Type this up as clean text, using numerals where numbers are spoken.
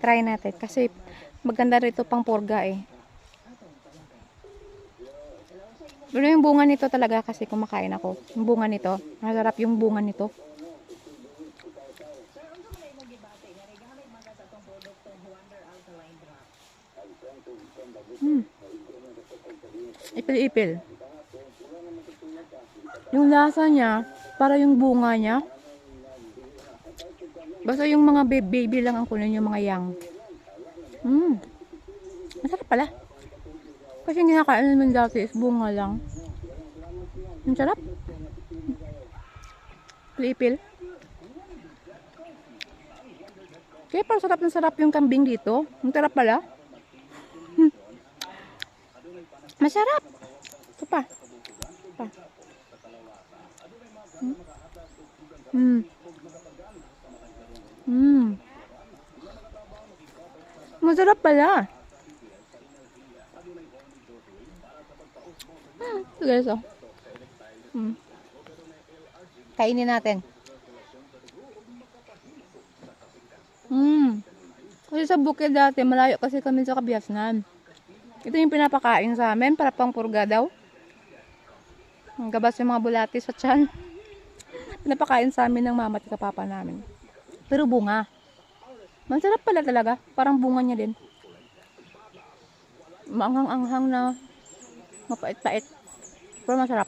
Try natin. Kasi maganda rito pang purga eh. Pero yung bunga nito talaga kasi kumakain ako. Yung bunga nito. Masarap yung bunga nito. Ipil-ipil. Yung lasa niya, para yung bunga niya. Basta yung mga baby lang ang kunin, yung mga young. Masarap pala. Kasi yung kinakain namin dati is bunga lang. Ang sarap. Ipil-ipil. Kaya parang sarap na sarap yung kambing dito. Ang sarap pala. Masarap. Ito pa. Pa. Masarap pala. Guys, oh. Kainin natin. Kasi sa bukid dati, malayo kasi kami sa Kabiasnan. Ito yung pinapakain sa amin para pang purga daw. Ang gabas yung mga bulati sa tiyan. Pinapakain sa amin ng mama at papa namin. Pero bunga. Masarap pala talaga. Parang bunga niya din. Maanghang-anghang na mapait-pait. Pero masarap.